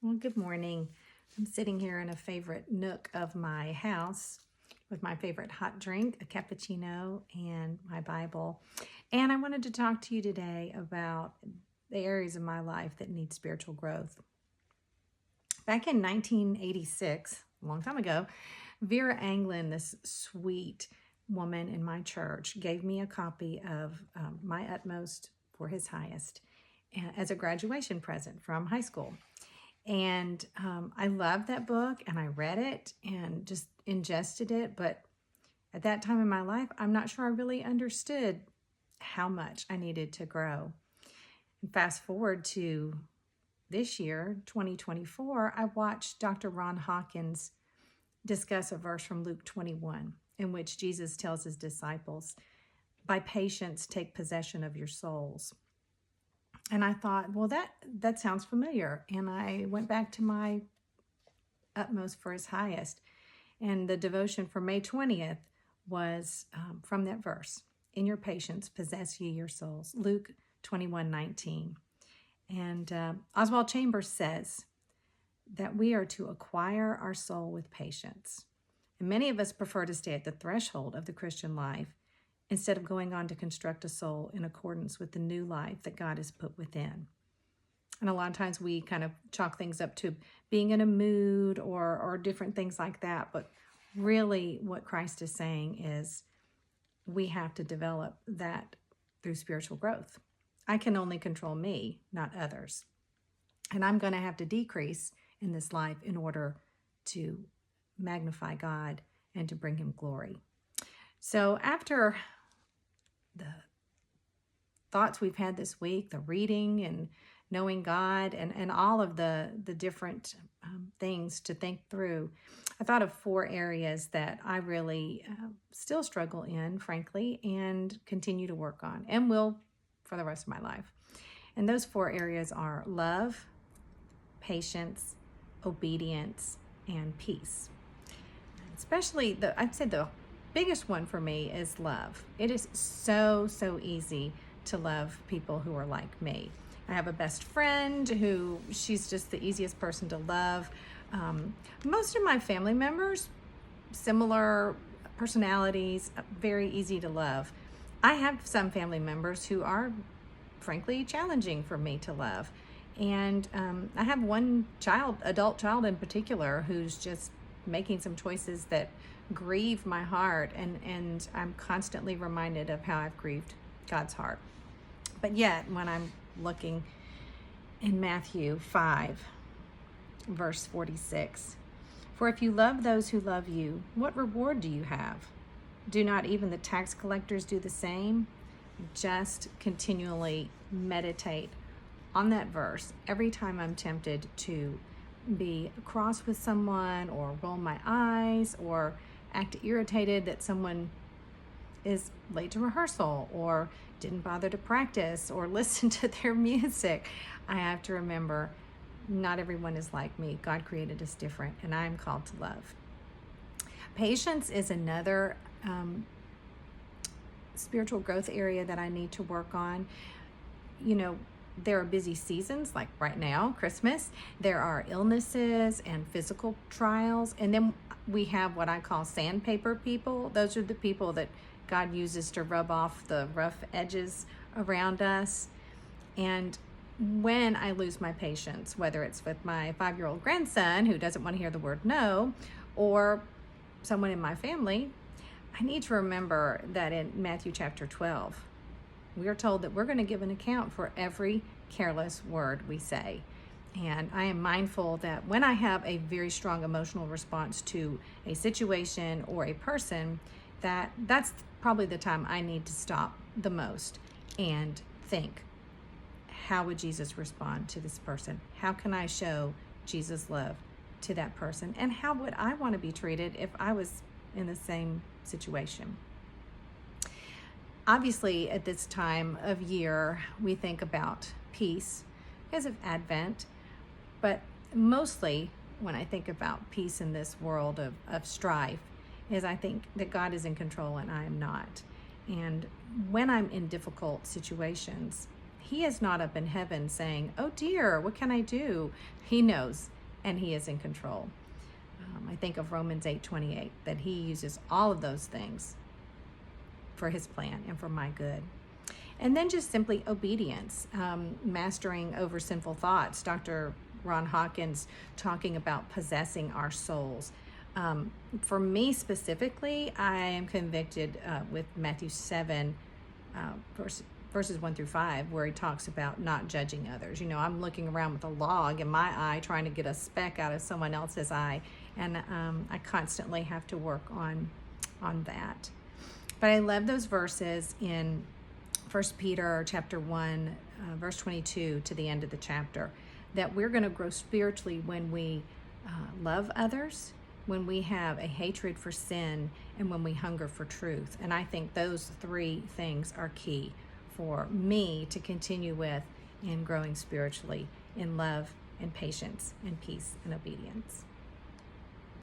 Well, good morning. I'm sitting here in a favorite nook of my house with my favorite hot drink, a cappuccino, and my Bible. And I wanted to talk to you today about the areas of my life that need spiritual growth. Back in 1986, a long time ago, Vera Anglin, this sweet woman in my church, gave me a copy of My Utmost for His Highest as a graduation present from high school. And I loved that book and I read it and just ingested it. But at that time in my life, I'm not sure I really understood how much I needed to grow. And fast forward to this year, 2024, I watched Dr. Ron Hawkins discuss a verse from Luke 21 in which Jesus tells his disciples, "By patience, take possession of your souls." And I thought, well, that sounds familiar. And I went back to My Utmost for His Highest. And the devotion for May 20th was from that verse. "In your patience, possess ye your souls." Luke 21:19. And Oswald Chambers says that we are to acquire our soul with patience. And many of us prefer to stay at the threshold of the Christian life instead of going on to construct a soul in accordance with the new life that God has put within. And a lot of times we kind of chalk things up to being in a mood or different things like that. But really what Christ is saying is we have to develop that through spiritual growth. I can only control me, not others. And I'm going to have to decrease in this life in order to magnify God and to bring Him glory. So after the thoughts we've had this week, the reading and knowing God and all of the different things to think through, I thought of 4 areas that I really still struggle in, frankly, and continue to work on and will for the rest of my life. And those 4 areas are love, patience, obedience, and peace. Especially, I'd say the biggest one for me is love. It is so easy to love people who are like me. I have a best friend who she's just the easiest person to love. Most of my family members, similar personalities, very easy to love. I have some family members who are frankly challenging for me to love. And I have one adult child in particular, who's just making some choices that grieve my heart, and I'm constantly reminded of how I've grieved God's heart. But yet, when I'm looking in Matthew 5, verse 46, "For if you love those who love you, what reward do you have? Do not even the tax collectors do the same?" Just continually meditate on that verse every time I'm tempted to be cross with someone or roll my eyes or act irritated that someone is late to rehearsal or didn't bother to practice or listen to their music. I have to remember not everyone is like me. God created us different, and I'm called to love. Patience is another spiritual growth area that I need to work on. You know, there are busy seasons like right now, Christmas. There are illnesses and physical trials. And then we have what I call sandpaper people. Those are the people that God uses to rub off the rough edges around us. And when I lose my patience, whether it's with my 5-year-old grandson who doesn't want to hear the word no, or someone in my family, I need to remember that in Matthew chapter 12, we are told that we're going to give an account for every careless word we say. And I am mindful that when I have a very strong emotional response to a situation or a person, that's probably the time I need to stop the most and think, how would Jesus respond to this person? How can I show Jesus' love to that person? And how would I want to be treated if I was in the same situation? Obviously, at this time of year, we think about peace because of Advent, but mostly when I think about peace in this world of strife, is I think that God is in control and I am not. And when I'm in difficult situations, He is not up in heaven saying, oh dear, what can I do? He knows, and he is in control. I think of Romans 8:28, that he uses all of those things for his plan and for my good. And then just simply obedience, mastering over sinful thoughts. Dr. Ron Hawkins talking about possessing our souls. For me specifically, I am convicted with Matthew 7, verses 1 through 5, where he talks about not judging others. I'm looking around with a log in my eye, trying to get a speck out of someone else's eye, and I constantly have to work on that. But I love those verses in 1 Peter chapter 1, verse 22 to the end of the chapter, that we're going to grow spiritually when we love others, when we have a hatred for sin, and when we hunger for truth. And I think those three things are key for me to continue with in growing spiritually in love and patience and peace and obedience.